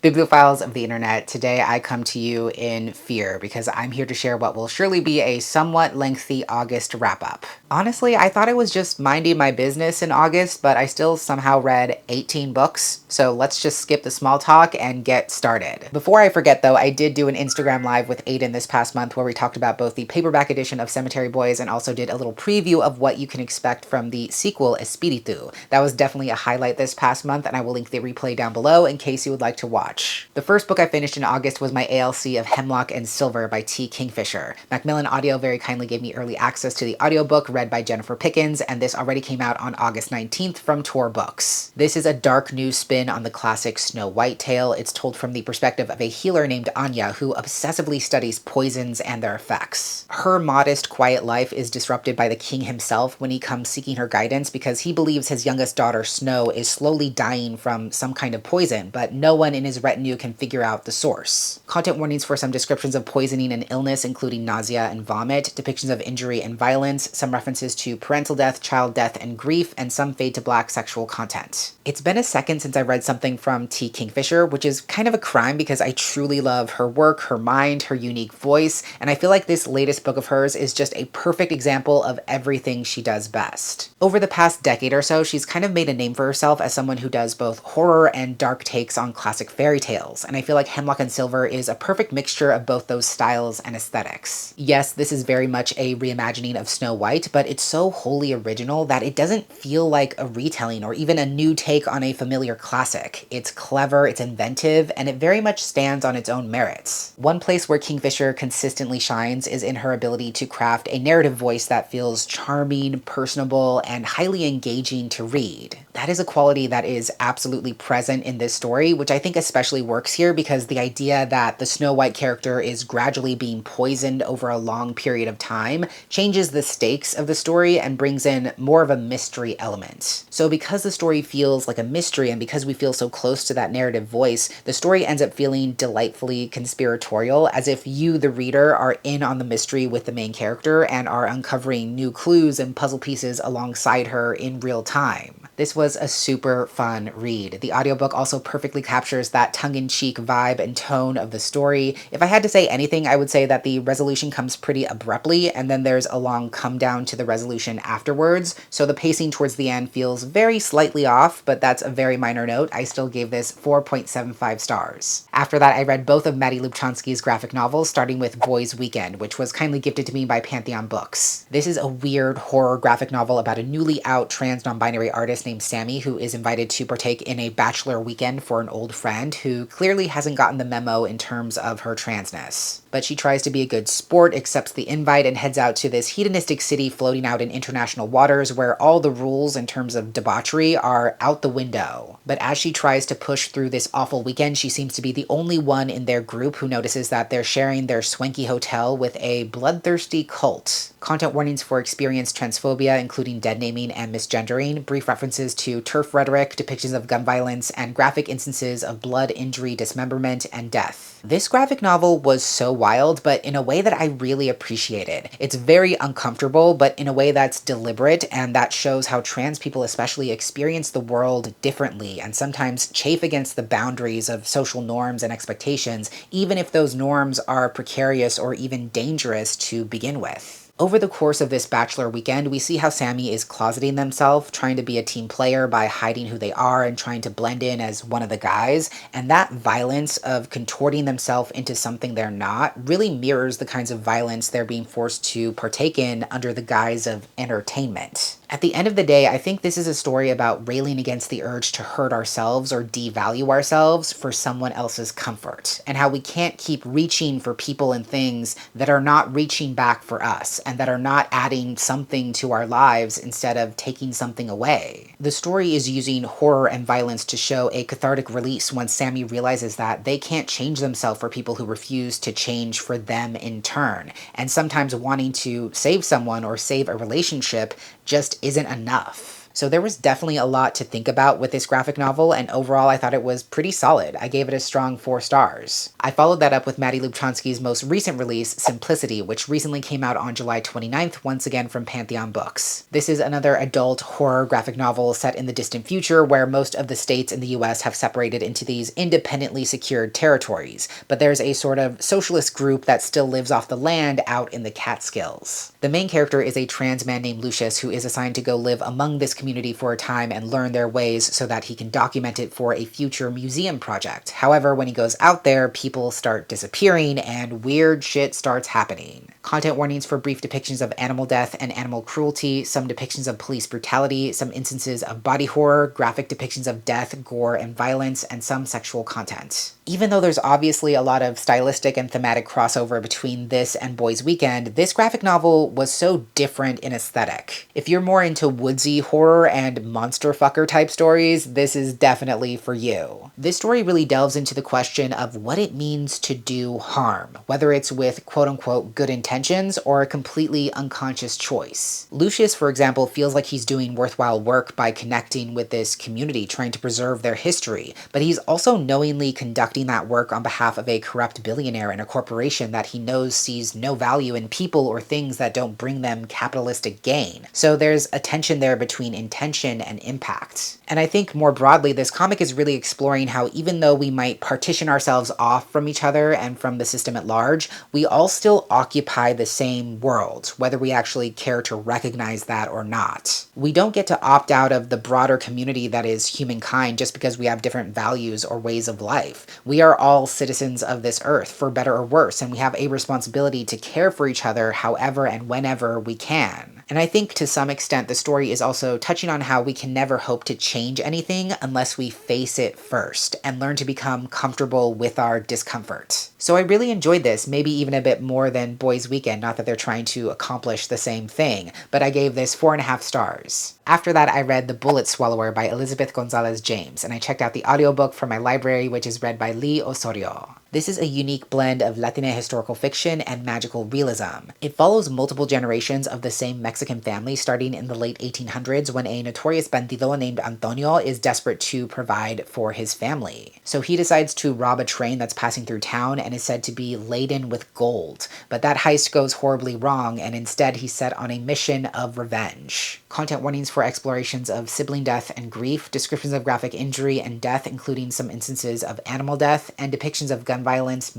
Bibliophiles of the internet, today I come to you in fear because I'm here to share what will surely be a somewhat lengthy August wrap up. Honestly, I thought I was just minding my business in August, but I still somehow read 18 books, so let's just skip the small talk and get started. Before I forget though, I did do an Instagram live with Aiden this past month where we talked about both the paperback edition of Cemetery Boys and also did a little preview of what you can expect from the sequel Espiritu. That was definitely a highlight this past month, and I will link the replay down below in case you would like to watch. The first book I finished in August was my ALC of Hemlock and Silver by T. Kingfisher. Macmillan Audio very kindly gave me early access to the audiobook read by Jennifer Pickens, and this already came out on August 19th from Tor Books. This is a dark new spin on the classic Snow White tale. It's told from the perspective of a healer named Anya who obsessively studies poisons and their effects. Her modest, quiet life is disrupted by the king himself when he comes seeking her guidance because he believes his youngest daughter, Snow, is slowly dying from some kind of poison, but no one in his retinue can figure out the source. Content warnings for some descriptions of poisoning and illness, including nausea and vomit, depictions of injury and violence, some references to parental death, child death, and grief, and some fade to black sexual content. It's been a second since I read something from T. Kingfisher, which is kind of a crime because I truly love her work, her mind, her unique voice, and I feel like this latest book of hers is just a perfect example of everything she does best. Over the past decade or so, she's kind of made a name for herself as someone who does both horror and dark takes on classic fairy tales, and I feel like Hemlock and Silver is a perfect mixture of both those styles and aesthetics. Yes, this is very much a reimagining of Snow White, but it's so wholly original that it doesn't feel like a retelling or even a new take on a familiar classic. It's clever, it's inventive, and it very much stands on its own merits. One place where Kingfisher consistently shines is in her ability to craft a narrative voice that feels charming, personable, and highly engaging to read. That is a quality that is absolutely present in this story, which I think especially works here because the idea that the Snow White character is gradually being poisoned over a long period of time changes the stakes of the story and brings in more of a mystery element. So because the story feels like a mystery and because we feel so close to that narrative voice, the story ends up feeling delightfully conspiratorial, as if you, the reader, are in on the mystery with the main character and are uncovering new clues and puzzle pieces alongside her in real time. This was a super fun read. The audiobook also perfectly captures that tongue-in-cheek vibe and tone of the story. If I had to say anything, I would say that the resolution comes pretty abruptly, and then there's a long come down to the resolution afterwards, so the pacing towards the end feels very slightly off, but that's a very minor note. I still gave this 4.75 stars. After that, I read both of Maddie Lubchansky's graphic novels, starting with Boys Weekend, which was kindly gifted to me by Pantheon Books. This is a weird horror graphic novel about a newly out trans non-binary artist named Sammy who is invited to partake in a bachelor weekend for an old friend who clearly hasn't gotten the memo in terms of her transness. But she tries to be a good sport, accepts the invite, and heads out to this hedonistic city floating out in international waters where all the rules in terms of debauchery are out the window. But as she tries to push through this awful weekend, she seems to be the only one in their group who notices that they're sharing their swanky hotel with a bloodthirsty cult. Content warnings for experienced transphobia, including dead naming and misgendering, brief references to TERF rhetoric, depictions of gun violence, and graphic instances of blood, injury, dismemberment, and death. This graphic novel was so wild, but in a way that I really appreciated. It's very uncomfortable, but in a way that's deliberate, and that shows how trans people especially experience the world differently and sometimes chafe against the boundaries of social norms and expectations, even if those norms are precarious or even dangerous to begin with. Over the course of this bachelor weekend, we see how Sammy is closeting themselves, trying to be a team player by hiding who they are and trying to blend in as one of the guys, and that violence of contorting themselves into something they're not really mirrors the kinds of violence they're being forced to partake in under the guise of entertainment. At the end of the day, I think this is a story about railing against the urge to hurt ourselves or devalue ourselves for someone else's comfort, and how we can't keep reaching for people and things that are not reaching back for us and that are not adding something to our lives instead of taking something away. The story is using horror and violence to show a cathartic release once Sammy realizes that they can't change themselves for people who refuse to change for them in turn, and sometimes wanting to save someone or save a relationship just isn't enough. So there was definitely a lot to think about with this graphic novel, and overall I thought it was pretty solid. I gave it a strong 4 stars. I followed that up with Maddie Lubchansky's most recent release, Simplicity, which recently came out on July 29th, once again from Pantheon Books. This is another adult horror graphic novel set in the distant future where most of the states in the US have separated into these independently secured territories, but there's a sort of socialist group that still lives off the land out in the Catskills. The main character is a trans man named Lucius who is assigned to go live among this community for a time and learn their ways so that he can document it for a future museum project. However, when he goes out there, people start disappearing and weird shit starts happening. Content warnings for brief depictions of animal death and animal cruelty, some depictions of police brutality, some instances of body horror, graphic depictions of death, gore, and violence, and some sexual content. Even though there's obviously a lot of stylistic and thematic crossover between this and Boys Weekend, this graphic novel was so different in aesthetic. If you're more into woodsy horror and monster fucker type stories, this is definitely for you. This story really delves into the question of what it means to do harm, whether it's with quote-unquote good intentions or a completely unconscious choice. Lucius, for example, feels like he's doing worthwhile work by connecting with this community, trying to preserve their history, but he's also knowingly conducting that work on behalf of a corrupt billionaire and a corporation that he knows sees no value in people or things that don't bring them capitalistic gain. So there's a tension there between intention and impact. And I think more broadly, this comic is really exploring how even though we might partition ourselves off from each other and from the system at large, we all still occupy the same world, whether we actually care to recognize that or not. We don't get to opt out of the broader community that is humankind just because we have different values or ways of life. We are all citizens of this earth, for better or worse, and we have a responsibility to care for each other however and whenever we can. And I think to some extent the story is also touching on how we can never hope to change anything unless we face it first and learn to become comfortable with our discomfort. So I really enjoyed this, maybe even a bit more than Boys Weekend, not that they're trying to accomplish the same thing, but I gave this 4.5 stars. After that, I read The Bullet Swallower by Elizabeth Gonzalez James, and I checked out the audiobook from my library, which is read by Lee Osorio. This is a unique blend of Latina historical fiction and magical realism. It follows multiple generations of the same Mexican family starting in the late 1800s when a notorious bandido named Antonio is desperate to provide for his family. So he decides to rob a train that's passing through town and is said to be laden with gold. But that heist goes horribly wrong, and instead he's set on a mission of revenge. Content warnings for explorations of sibling death and grief, descriptions of graphic injury and death, including some instances of animal death, and depictions of gun violence,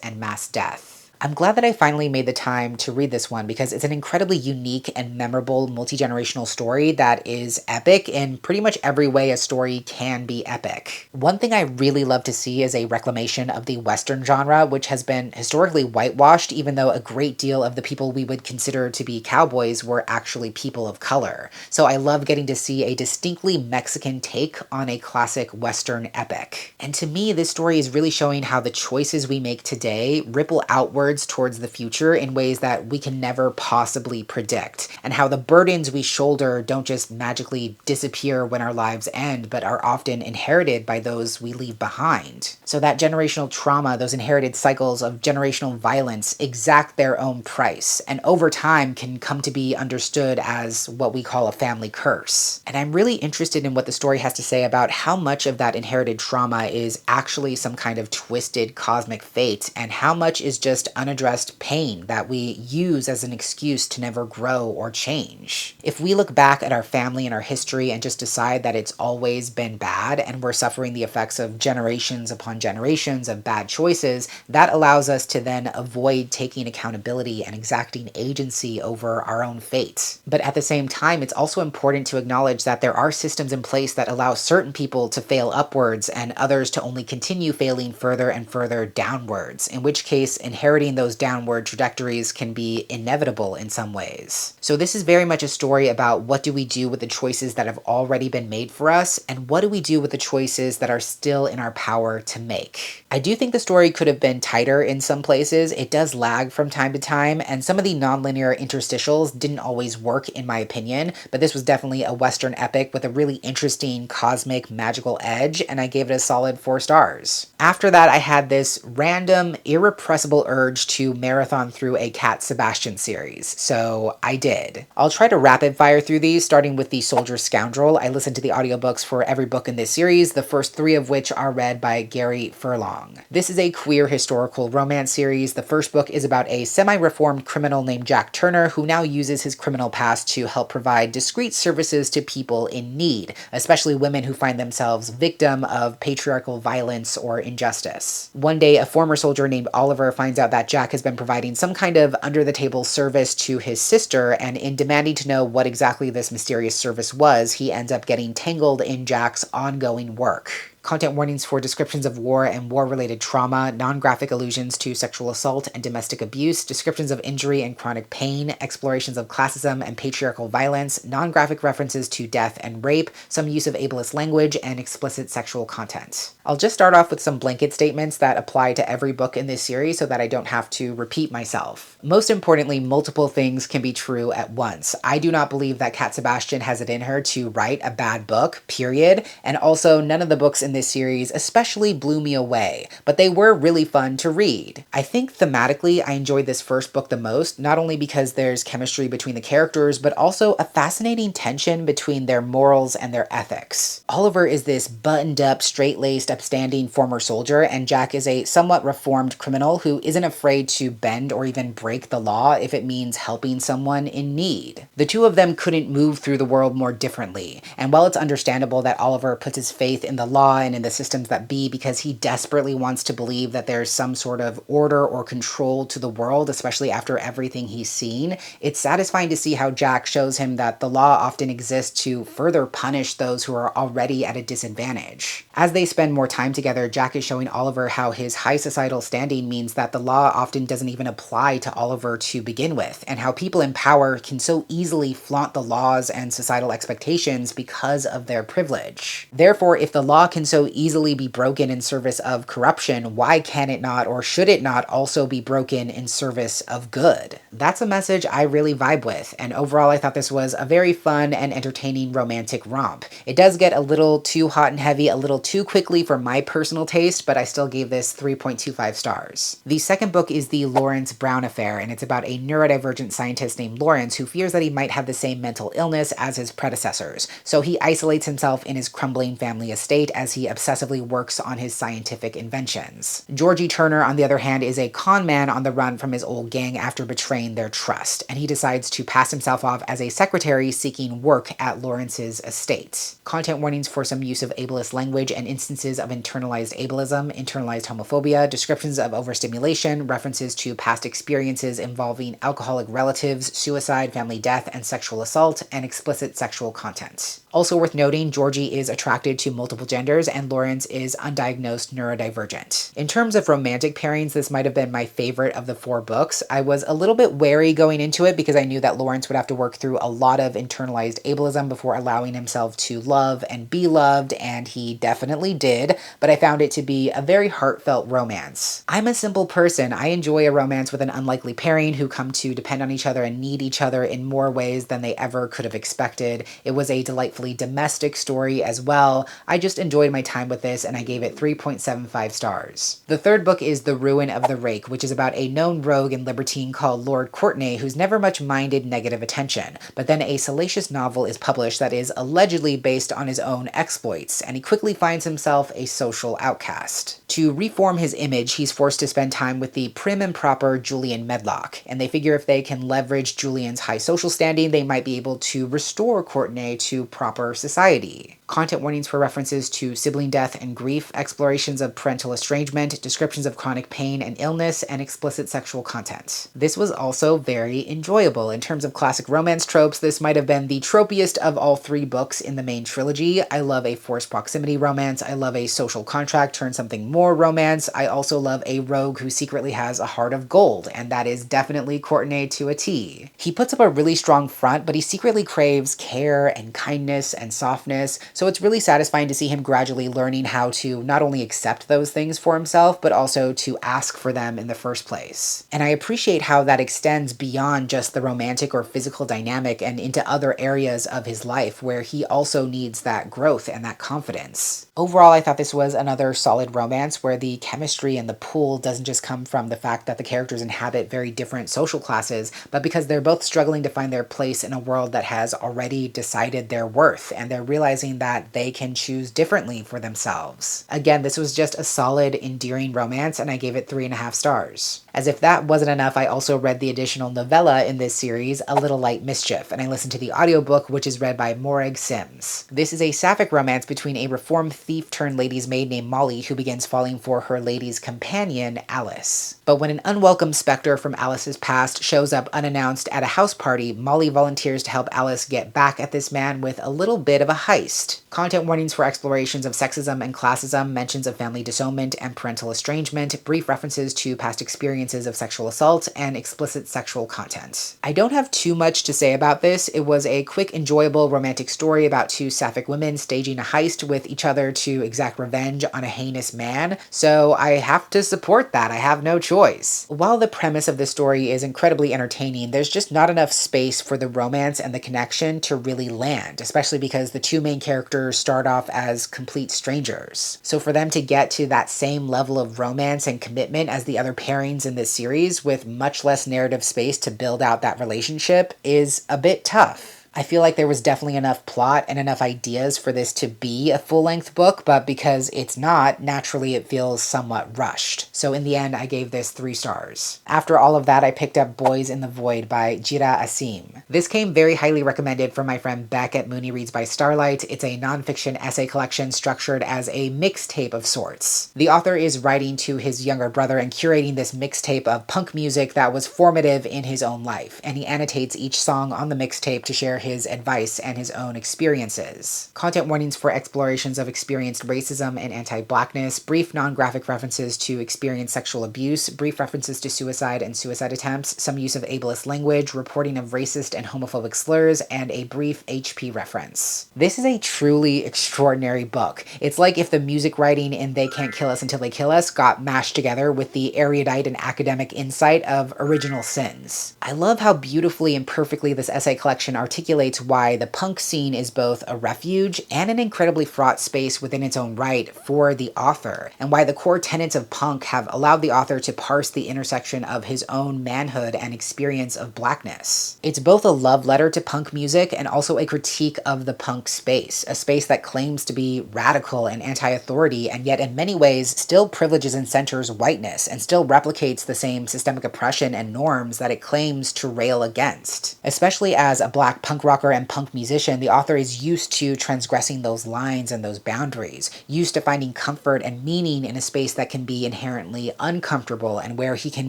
and mass death. I'm glad that I finally made the time to read this one because it's an incredibly unique and memorable multi-generational story that is epic in pretty much every way a story can be epic. One thing I really love to see is a reclamation of the Western genre, which has been historically whitewashed, even though a great deal of the people we would consider to be cowboys were actually people of color. So I love getting to see a distinctly Mexican take on a classic Western epic. And to me, this story is really showing how the choices we make today ripple outwards towards the future in ways that we can never possibly predict, and how the burdens we shoulder don't just magically disappear when our lives end, but are often inherited by those we leave behind. So that generational trauma, those inherited cycles of generational violence exact their own price, and over time can come to be understood as what we call a family curse. And I'm really interested in what the story has to say about how much of that inherited trauma is actually some kind of twisted cosmic fate, and how much is just unaddressed pain that we use as an excuse to never grow or change. If we look back at our family and our history and just decide that it's always been bad and we're suffering the effects of generations upon generations of bad choices, that allows us to then avoid taking accountability and exacting agency over our own fate. But at the same time, it's also important to acknowledge that there are systems in place that allow certain people to fail upwards and others to only continue failing further and further downwards, in which case inheriting those downward trajectories can be inevitable in some ways. So this is very much a story about what do we do with the choices that have already been made for us, and what do we do with the choices that are still in our power to make. I do think the story could have been tighter in some places. It does lag from time to time, and some of the nonlinear interstitials didn't always work in my opinion, but this was definitely a Western epic with a really interesting cosmic magical edge, and I gave it a solid 4 stars. After that, I had this random, irrepressible urge urge to marathon through a Cat Sebastian series, so I did. I'll try to rapid fire through these, starting with The Soldier Scoundrel. I listened to the audiobooks for every book in this series, the first 3 of which are read by Gary Furlong. This is a queer historical romance series. The first book is about a semi-reformed criminal named Jack Turner who now uses his criminal past to help provide discreet services to people in need, especially women who find themselves victim of patriarchal violence or injustice. One day, a former soldier named Oliver finds out that Jack has been providing some kind of under-the-table service to his sister, and in demanding to know what exactly this mysterious service was, he ends up getting tangled in Jack's ongoing work. Content warnings for descriptions of war and war-related trauma, non-graphic allusions to sexual assault and domestic abuse, descriptions of injury and chronic pain, explorations of classism and patriarchal violence, non-graphic references to death and rape, some use of ableist language, and explicit sexual content. I'll just start off with some blanket statements that apply to every book in this series so that I don't have to repeat myself. Most importantly, multiple things can be true at once. I do not believe that Cat Sebastian has it in her to write a bad book, period, and also none of the books in this series especially blew me away, but they were really fun to read. I think thematically I enjoyed this first book the most, not only because there's chemistry between the characters, but also a fascinating tension between their morals and their ethics. Oliver is this buttoned up, straight-laced, upstanding former soldier, and Jack is a somewhat reformed criminal who isn't afraid to bend or even break the law if it means helping someone in need. The two of them couldn't move through the world more differently, and while it's understandable that Oliver puts his faith in the law and in the systems that be because he desperately wants to believe that there's some sort of order or control to the world, especially after everything he's seen, it's satisfying to see how Jack shows him that the law often exists to further punish those who are already at a disadvantage. As they spend more time together, Jack is showing Oliver how his high societal standing means that the law often doesn't even apply to Oliver to begin with, and how people in power can so easily flaunt the laws and societal expectations because of their privilege. Therefore, if the law can so easily be broken in service of corruption, why can it not or should it not also be broken in service of good? That's a message I really vibe with, and overall I thought this was a very fun and entertaining romantic romp. It does get a little too hot and heavy a little too quickly for my personal taste, but I still gave this 3.25 stars. The second book is The Lawrence Brown Affair, and it's about a neurodivergent scientist named Lawrence who fears that he might have the same mental illness as his predecessors, so he isolates himself in his crumbling family estate as he obsessively works on his scientific inventions. Georgie Turner, on the other hand, is a con man on the run from his old gang after betraying their trust, and he decides to pass himself off as a secretary seeking work at Lawrence's estate. Content warnings for some use of ableist language and instances of internalized ableism, internalized homophobia, descriptions of overstimulation, references to past experiences involving alcoholic relatives, suicide, family death, and sexual assault, and explicit sexual content. Also worth noting, Georgie is attracted to multiple genders and Lawrence is undiagnosed neurodivergent. In terms of romantic pairings, this might have been my favorite of the 4 books. I was a little bit wary going into it because I knew that Lawrence would have to work through a lot of internalized ableism before allowing himself to love and be loved, and he definitely did, but I found it to be a very heartfelt romance. I'm a simple person. I enjoy a romance with an unlikely pairing who come to depend on each other and need each other in more ways than they ever could have expected. It was a delightfully domestic story as well. I just enjoyed my time with this and I gave it 3.75 stars. The third book is The Ruin of the Rake, which is about a known rogue and libertine called Lord Courtenay who's never much minded negative attention, but then a salacious novel is published that is allegedly based on his own exploits, and he quickly finds himself a social outcast. To reform his image, he's forced to spend time with the prim and proper Julian Medlock, and they figure if they can leverage Julian's high social standing, they might be able to restore Courtenay to proper society. Content warnings for references to sibling death and grief, explorations of parental estrangement, descriptions of chronic pain and illness, and explicit sexual content. This was also very enjoyable. In terms of classic romance tropes, this might have been the tropiest of all 3 books in the main trilogy. I love a forced proximity romance, I love a social contract turn something more romance, I also love a rogue who secretly has a heart of gold, and that is definitely Courtenay to a T. He puts up a really strong front, but he secretly craves care and kindness and softness, So it's really satisfying to see him gradually learning how to not only accept those things for himself, but also to ask for them in the first place. And I appreciate how that extends beyond just the romantic or physical dynamic and into other areas of his life where he also needs that growth and that confidence. Overall, I thought this was another solid romance where the chemistry and the pull doesn't just come from the fact that the characters inhabit very different social classes, but because they're both struggling to find their place in a world that has already decided their worth, and they're realizing that they can choose differently for themselves. Again, this was just a solid, endearing romance, and I gave it 3.5 stars. As if that wasn't enough, I also read the additional novella in this series, A Little Light Mischief, and I listened to the audiobook, which is read by Morag Sims. This is a sapphic romance between a reformed thief turned lady's maid named Molly who begins falling for her lady's companion, Alice. But when an unwelcome specter from Alice's past shows up unannounced at a house party, Molly volunteers to help Alice get back at this man with a little bit of a heist. Content warnings for explorations of sexism and classism, mentions of family disownment and parental estrangement, brief references to past experiences of sexual assault, and explicit sexual content. I don't have too much to say about this. It was a quick, enjoyable romantic story about two sapphic women staging a heist with each other to exact revenge on a heinous man, so I have to support that. I have no choice. While the premise of this story is incredibly entertaining, there's just not enough space for the romance and the connection to really land, especially because the two main characters start off as complete strangers. So for them to get to that same level of romance and commitment as the other pairings in this series with much less narrative space to build out that relationship is a bit tough. I feel like there was definitely enough plot and enough ideas for this to be a full-length book, but because it's not, naturally it feels somewhat rushed. So in the end, I gave this 3 stars. After all of that, I picked up Boys in the Void by Jira Asim. This came very highly recommended from my friend Beck at Mooney Reads by Starlight. It's a nonfiction essay collection structured as a mixtape of sorts. The author is writing to his younger brother and curating this mixtape of punk music that was formative in his own life, and he annotates each song on the mixtape to share his advice and his own experiences. Content warnings for explorations of experienced racism and anti-blackness, brief non-graphic references to experienced sexual abuse, brief references to suicide and suicide attempts, some use of ableist language, reporting of racist and homophobic slurs, and a brief HP reference. This is a truly extraordinary book. It's like if the music writing in They Can't Kill Us Until They Kill Us got mashed together with the erudite and academic insight of Original Sins. I love how beautifully and perfectly this essay collection articulates why the punk scene is both a refuge and an incredibly fraught space within its own right for the author, and why the core tenets of punk have allowed the author to parse the intersection of his own manhood and experience of blackness. It's both a love letter to punk music and also a critique of the punk space, a space that claims to be radical and anti-authority, and yet in many ways still privileges and centers whiteness, and still replicates the same systemic oppression and norms that it claims to rail against. Especially as a black punk rocker and punk musician, the author is used to transgressing those lines and those boundaries, used to finding comfort and meaning in a space that can be inherently uncomfortable and where he can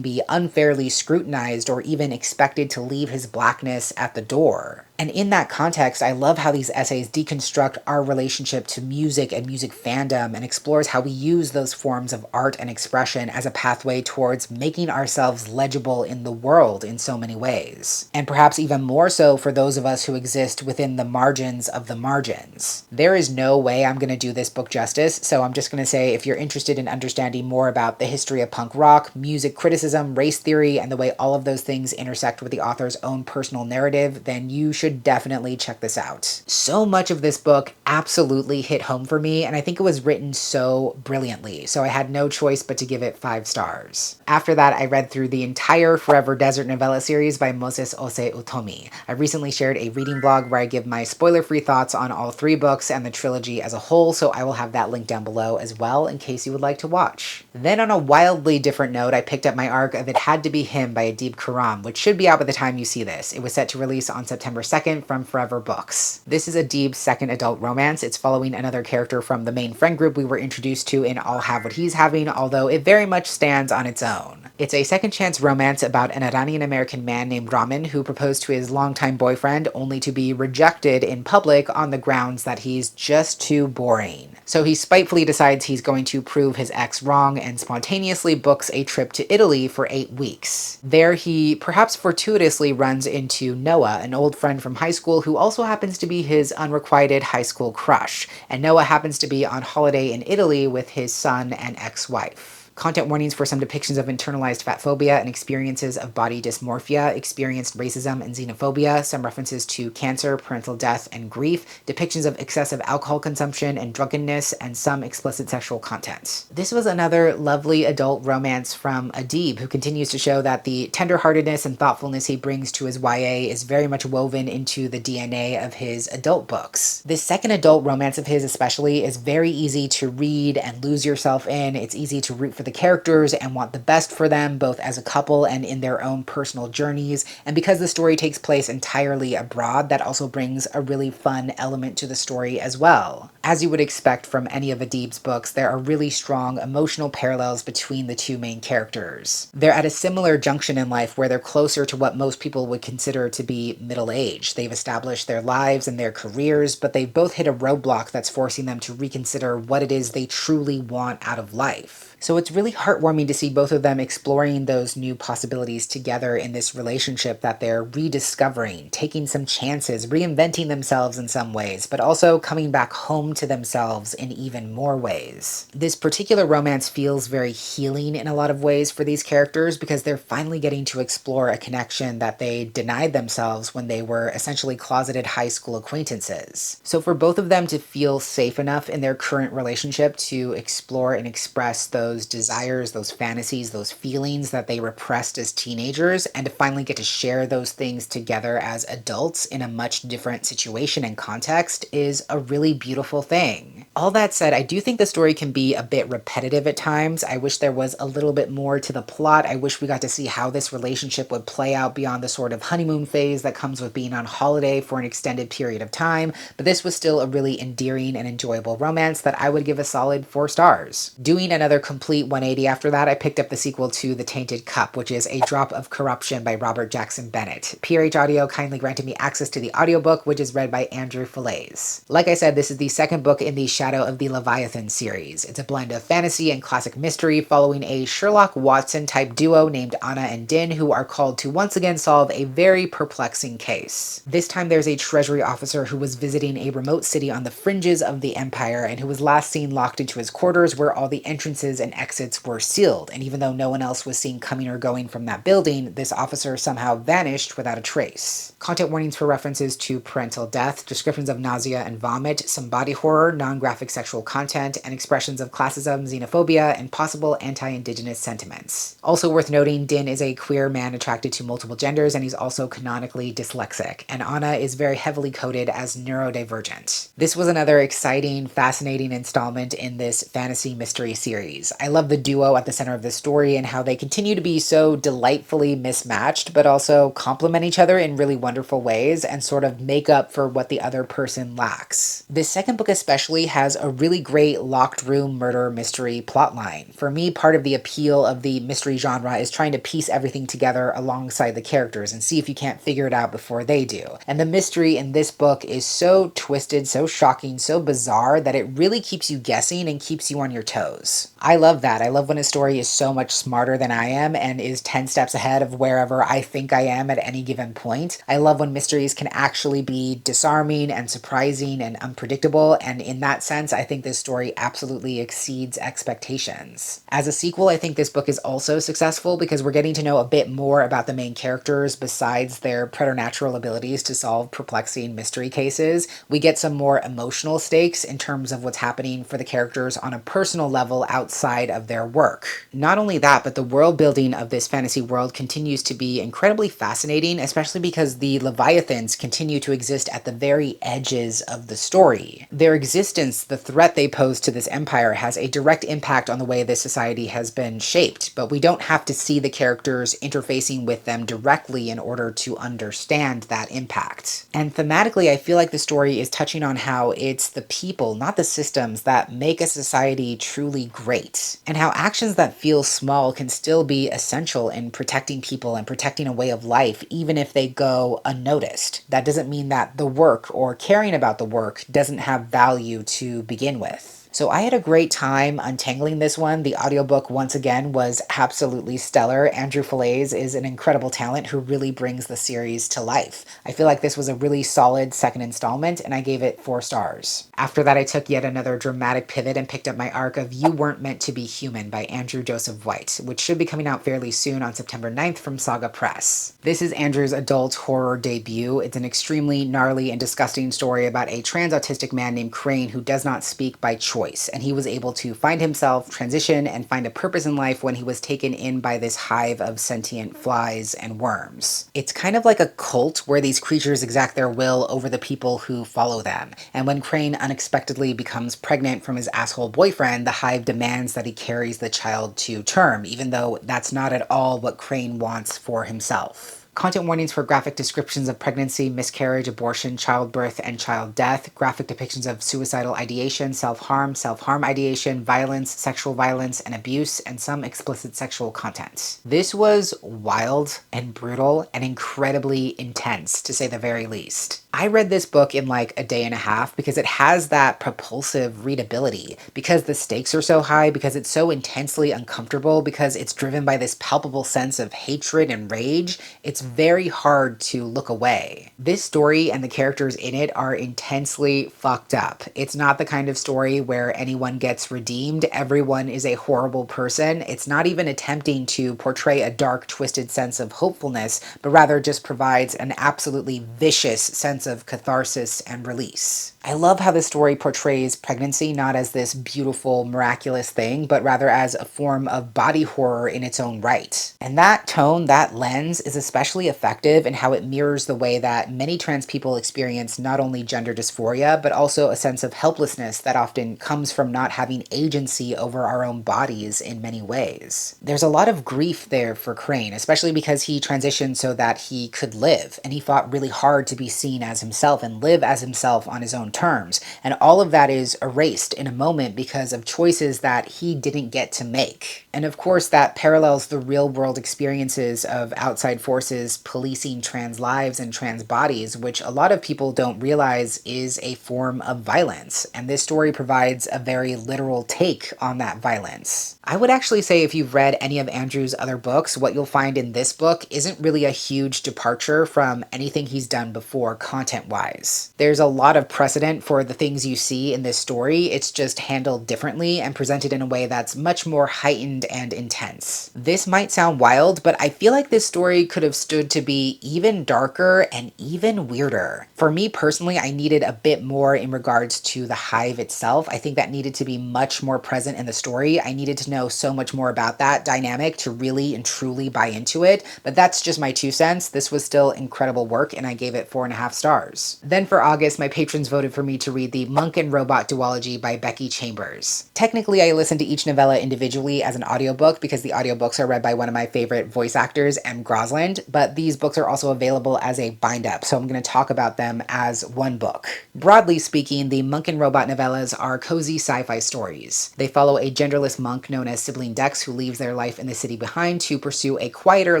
be unfairly scrutinized or even expected to leave his blackness at the door. And in that context, I love how these essays deconstruct our relationship to music and music fandom and explores how we use those forms of art and expression as a pathway towards making ourselves legible in the world in so many ways. And perhaps even more so for those of us who exist within the margins of the margins. There is no way I'm going to do this book justice, so I'm just going to say if you're interested in understanding more about the history of punk rock, music criticism, race theory, and the way all of those things intersect with the author's own personal narrative, then you should definitely check this out. So much of this book absolutely hit home for me, and I think it was written so brilliantly, so I had no choice but to give it 5 stars. After that, I read through the entire Forever Desert novella series by Moses Ose Utomi. I recently shared a reading vlog where I give my spoiler-free thoughts on all 3 books and the trilogy as a whole, so I will have that link down below as well in case you would like to watch. Then on a wildly different note, I picked up my arc of It Had to Be Him by Adib Khorram, which should be out by the time you see this. It was set to release on September 2nd from Forever Books. This is Adib's second adult romance. It's following another character from the main friend group we were introduced to in I'll Have What He's Having, although it very much stands on its own. It's a second chance romance about an Iranian-American man named Ramin who proposed to his longtime boyfriend only to be rejected in public on the grounds that he's just too boring. So he spitefully decides he's going to prove his ex wrong and spontaneously books a trip to Italy for 8 weeks. There he perhaps fortuitously runs into Noah, an old friend from high school who also happens to be his unrequited high school crush, and Noah happens to be on holiday in Italy with his son and ex-wife. Content warnings for some depictions of internalized fat phobia and experiences of body dysmorphia, experienced racism and xenophobia, some references to cancer, parental death, and grief, depictions of excessive alcohol consumption and drunkenness, and some explicit sexual content. This was another lovely adult romance from Adib, who continues to show that the tenderheartedness and thoughtfulness he brings to his YA is very much woven into the DNA of his adult books. This second adult romance of his especially is very easy to read and lose yourself in. It's easy to root for the characters and want the best for them, both as a couple and in their own personal journeys. And because the story takes place entirely abroad, that also brings a really fun element to the story as well. As you would expect from any of Adib's books, there are really strong emotional parallels between the two main characters. They're at a similar junction in life where they're closer to what most people would consider to be middle age. They've established their lives and their careers, but they've both hit a roadblock that's forcing them to reconsider what it is they truly want out of life. So it's really heartwarming to see both of them exploring those new possibilities together in this relationship that they're rediscovering, taking some chances, reinventing themselves in some ways, but also coming back home to themselves in even more ways. This particular romance feels very healing in a lot of ways for these characters because they're finally getting to explore a connection that they denied themselves when they were essentially closeted high school acquaintances. So for both of them to feel safe enough in their current relationship to explore and express those desires, those fantasies, those feelings that they repressed as teenagers, and to finally get to share those things together as adults in a much different situation and context is a really beautiful thing. All that said, I do think the story can be a bit repetitive at times. I wish there was a little bit more to the plot. I wish we got to see how this relationship would play out beyond the sort of honeymoon phase that comes with being on holiday for an extended period of time, but this was still a really endearing and enjoyable romance that I would give a solid 4 stars. Doing another complete 180 after that, I picked up the sequel to The Tainted Cup, which is A Drop of Corruption by Robert Jackson Bennett. PRH Audio kindly granted me access to the audiobook, which is read by Andrew Falaise. Like I said, this is the second book in the Shadow of the Leviathan series. It's a blend of fantasy and classic mystery following a Sherlock Watson-type duo named Anna and Din, who are called to once again solve a very perplexing case. This time there's a treasury officer who was visiting a remote city on the fringes of the Empire and who was last seen locked into his quarters where all the entrances and exits were sealed, and even though no one else was seen coming or going from that building, this officer somehow vanished without a trace. Content warnings for references to parental death, descriptions of nausea and vomit, some body horror, non-graphic sexual content, and expressions of classism, xenophobia, and possible anti-indigenous sentiments. Also worth noting, Din is a queer man attracted to multiple genders, and he's also canonically dyslexic, and Anna is very heavily coded as neurodivergent. This was another exciting, fascinating installment in this fantasy mystery series. I love the duo at the center of the story and how they continue to be so delightfully mismatched, but also complement each other in really wonderful ways and sort of make up for what the other person lacks. This second book especially has a really great locked room murder mystery plotline. For me, part of the appeal of the mystery genre is trying to piece everything together alongside the characters and see if you can't figure it out before they do. And the mystery in this book is so twisted, so shocking, so bizarre that it really keeps you guessing and keeps you on your toes. I love that. I love when a story is so much smarter than I am and is 10 steps ahead of wherever I think I am at any given point. I love when mysteries can actually be disarming and surprising and unpredictable, and in that sense, I think this story absolutely exceeds expectations. As a sequel, I think this book is also successful because we're getting to know a bit more about the main characters besides their preternatural abilities to solve perplexing mystery cases. We get some more emotional stakes in terms of what's happening for the characters on a personal level outside of their work. Not only that, but the world building of this fantasy world continues to be incredibly fascinating, especially because the Leviathans continue to exist at the very edges of the story. Their existence, the threat they pose to this empire, has a direct impact on the way this society has been shaped, but we don't have to see the characters interfacing with them directly in order to understand that impact. And thematically, I feel like the story is touching on how it's the people, not the systems, that make a society truly great. right, and how actions that feel small can still be essential in protecting people and protecting a way of life, even if they go unnoticed. That doesn't mean that the work or caring about the work doesn't have value to begin with. So I had a great time untangling this one. The audiobook, once again, was absolutely stellar. Andrew Falaise is an incredible talent who really brings the series to life. I feel like this was a really solid second installment, and I gave it 4 stars. After that, I took yet another dramatic pivot and picked up my arc of You Weren't Meant to Be Human by Andrew Joseph White, which should be coming out fairly soon on September 9th from Saga Press. This is Andrew's adult horror debut. It's an extremely gnarly and disgusting story about a trans autistic man named Crane who does not speak by choice, and he was able to find himself, transition, and find a purpose in life when he was taken in by this hive of sentient flies and worms. It's kind of like a cult where these creatures exact their will over the people who follow them, and when Crane unexpectedly becomes pregnant from his asshole boyfriend, the hive demands that he carries the child to term, even though that's not at all what Crane wants for himself. Content warnings for graphic descriptions of pregnancy, miscarriage, abortion, childbirth, and child death, graphic depictions of suicidal ideation, self-harm ideation, violence, sexual violence, and abuse, and some explicit sexual content. This was wild and brutal and incredibly intense, to say the very least. I read this book in like a day and a half because it has that propulsive readability, because the stakes are so high, because it's so intensely uncomfortable, because it's driven by this palpable sense of hatred and rage. It's very hard to look away. This story and the characters in it are intensely fucked up. It's not the kind of story where anyone gets redeemed. Everyone is a horrible person. It's not even attempting to portray a dark, twisted sense of hopefulness, but rather just provides an absolutely vicious sense of catharsis and release. I love how the story portrays pregnancy not as this beautiful, miraculous thing, but rather as a form of body horror in its own right. And that tone, that lens, is especially effective in how it mirrors the way that many trans people experience not only gender dysphoria, but also a sense of helplessness that often comes from not having agency over our own bodies in many ways. There's a lot of grief there for Crane, especially because he transitioned so that he could live, and he fought really hard to be seen as himself and live as himself on his own terms. And all of that is erased in a moment because of choices that he didn't get to make. And of course, that parallels the real world experiences of outside forces policing trans lives and trans bodies, which a lot of people don't realize is a form of violence. And this story provides a very literal take on that violence. I would actually say if you've read any of Andrew's other books, what you'll find in this book isn't really a huge departure from anything he's done before content-wise. There's a lot of precedent for the things you see in this story. It's just handled differently and presented in a way that's much more heightened and intense. This might sound wild, but I feel like this story could have stood to be even darker and even weirder. For me personally, I needed a bit more in regards to the hive itself. I think that needed to be much more present in the story. I needed to know so much more about that dynamic to really and truly buy into it, but that's just my 2 cents. This was still incredible work, and I gave it 4.5 stars. Then for August, my patrons voted for me to read the Monk and Robot duology by Becky Chambers. Technically, I listened to each novella individually as an audiobook because the audiobooks are read by one of my favorite voice actors, M. Grosland, but these books are also available as a bind-up, so I'm going to talk about them as one book. Broadly speaking, the Monk and Robot novellas are cozy sci-fi stories. They follow a genderless monk known as Sibling Dex who leaves their life in the city behind to pursue a quieter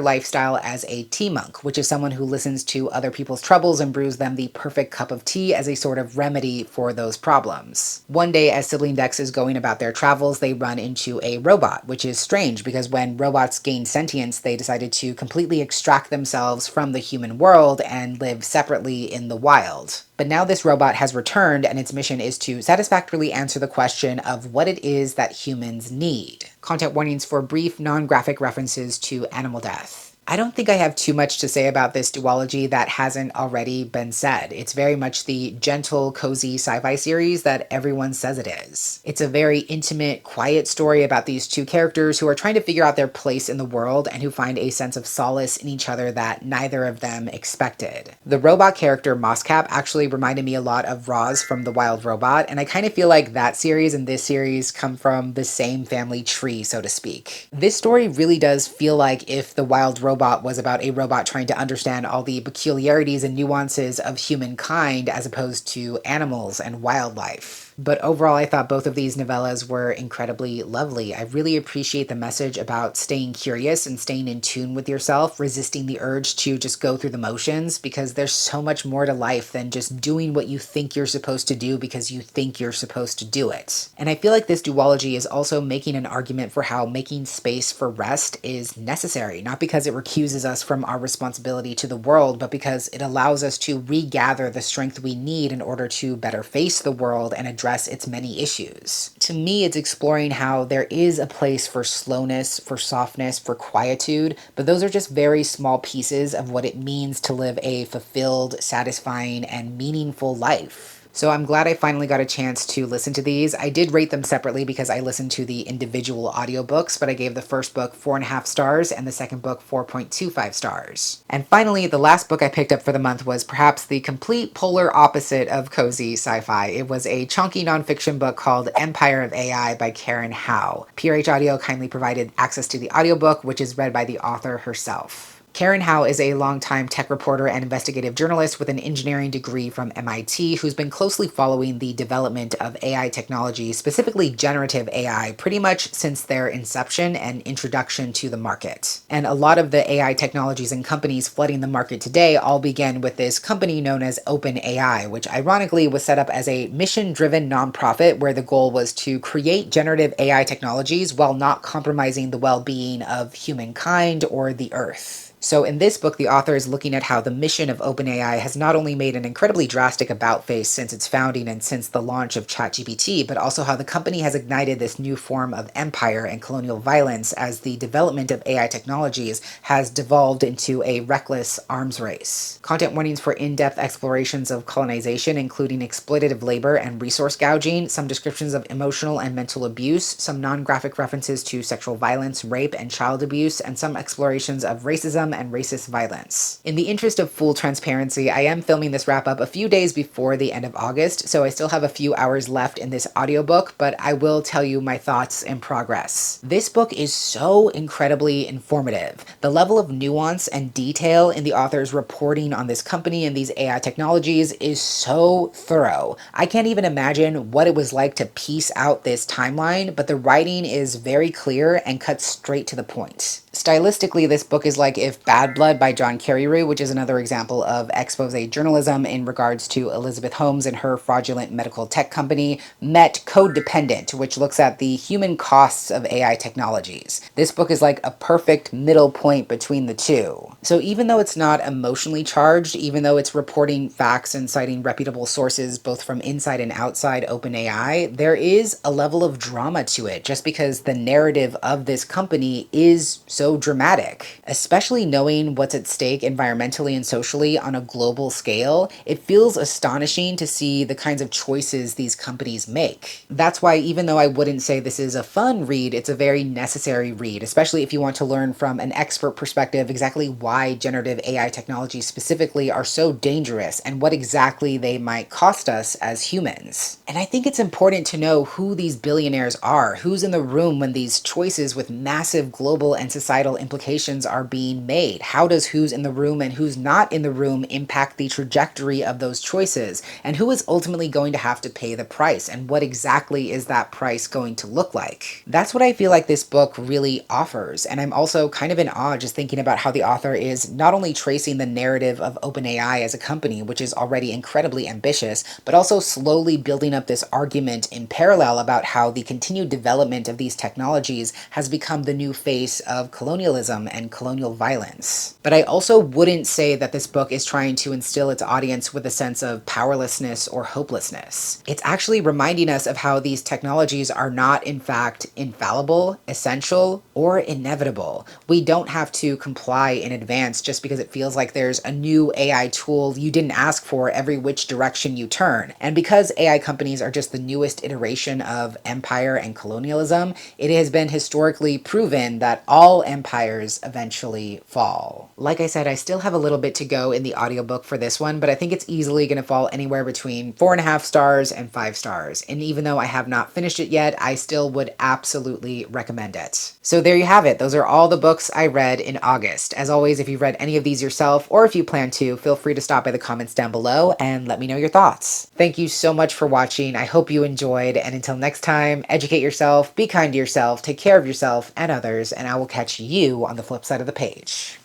lifestyle as a tea monk, which is someone who listens to other people's troubles and brews them the perfect cup of tea as a sort of remedy for those problems. One day, as Sibling Dex is going about their travels, they run into a robot, which is strange because when robots gain sentience, they decided to completely extract themselves from the human world and live separately in the wild. But now this robot has returned, and its mission is to satisfactorily answer the question of what it is that humans need. Content warnings for brief, non-graphic references to animal death. I don't think I have too much to say about this duology that hasn't already been said. It's very much the gentle, cozy sci-fi series that everyone says it is. It's a very intimate, quiet story about these 2 characters who are trying to figure out their place in the world and who find a sense of solace in each other that neither of them expected. The robot character Mosscap actually reminded me a lot of Roz from The Wild Robot, and I kind of feel like that series and this series come from the same family tree, so to speak. This story really does feel like if The Wild Robot was about a robot trying to understand all the peculiarities and nuances of humankind as opposed to animals and wildlife. But overall, I thought both of these novellas were incredibly lovely. I really appreciate the message about staying curious and staying in tune with yourself, resisting the urge to just go through the motions, because there's so much more to life than just doing what you think you're supposed to do because you think you're supposed to do it. And I feel like this duology is also making an argument for how making space for rest is necessary, not because it recuses us from our responsibility to the world, but because it allows us to regather the strength we need in order to better face the world and address its many issues. To me, it's exploring how there is a place for slowness, for softness, for quietude, but those are just very small pieces of what it means to live a fulfilled, satisfying, and meaningful life. So I'm glad I finally got a chance to listen to these. I did rate them separately because I listened to the individual audiobooks, but I gave the first book 4.5 stars and the second book 4.25 stars. And finally, the last book I picked up for the month was perhaps the complete polar opposite of cozy sci-fi. It was a chunky nonfiction book called Empire of AI by Karen Howe. PRH Audio kindly provided access to the audiobook, which is read by the author herself. Karen Howe is a longtime tech reporter and investigative journalist with an engineering degree from MIT who's been closely following the development of AI technology, specifically generative AI, pretty much since their inception and introduction to the market. And a lot of the AI technologies and companies flooding the market today all began with this company known as OpenAI, which ironically was set up as a mission-driven nonprofit where the goal was to create generative AI technologies while not compromising the well-being of humankind or the Earth. So in this book, the author is looking at how the mission of OpenAI has not only made an incredibly drastic about-face since its founding and since the launch of ChatGPT, but also how the company has ignited this new form of empire and colonial violence as the development of AI technologies has devolved into a reckless arms race. Content warnings for in-depth explorations of colonization, including exploitative labor and resource gouging, some descriptions of emotional and mental abuse, some non-graphic references to sexual violence, rape, and child abuse, and some explorations of racism and racist violence. In the interest of full transparency, I am filming this wrap-up a few days before the end of August, so I still have a few hours left in this audiobook, but I will tell you my thoughts in progress. This book is so incredibly informative. The level of nuance and detail in the author's reporting on this company and these AI technologies is so thorough. I can't even imagine what it was like to piece out this timeline, but the writing is very clear and cuts straight to the point. Stylistically, this book is like if Bad Blood by John Carreyrou, which is another example of expose journalism in regards to Elizabeth Holmes and her fraudulent medical tech company, met Codependent, which looks at the human costs of AI technologies. This book is like a perfect middle point between the two. So even though it's not emotionally charged, even though it's reporting facts and citing reputable sources both from inside and outside OpenAI, there is a level of drama to it just because the narrative of this company is so dramatic. Especially knowing what's at stake environmentally and socially on a global scale, it feels astonishing to see the kinds of choices these companies make. That's why even though I wouldn't say this is a fun read, it's a very necessary read, especially if you want to learn from an expert perspective exactly why generative AI technologies specifically are so dangerous and what exactly they might cost us as humans. And I think it's important to know who these billionaires are, who's in the room when these choices with massive global and societal implications are being made. How does who's in the room and who's not in the room impact the trajectory of those choices? And who is ultimately going to have to pay the price? And what exactly is that price going to look like? That's what I feel like this book really offers. And I'm also kind of in awe just thinking about how the author is not only tracing the narrative of OpenAI as a company, which is already incredibly ambitious, but also slowly building up this argument in parallel about how the continued development of these technologies has become the new face of colonialism and colonial violence. But I also wouldn't say that this book is trying to instill its audience with a sense of powerlessness or hopelessness. It's actually reminding us of how these technologies are not, in fact, infallible, essential, or inevitable. We don't have to comply in advance just because it feels like there's a new AI tool you didn't ask for every which direction you turn. And because AI companies are just the newest iteration of empire and colonialism, it has been historically proven that all empires eventually fall. Like I said, I still have a little bit to go in the audiobook for this one, but I think it's easily going to fall anywhere between 4.5 stars and 5 stars. And even though I have not finished it yet, I still would absolutely recommend it. So there you have it. Those are all the books I read in August. As always, if you've read any of these yourself, or if you plan to, feel free to stop by the comments down below and let me know your thoughts. Thank you so much for watching. I hope you enjoyed, and until next time, educate yourself, be kind to yourself, take care of yourself and others, and I will catch you on the flip side of the page.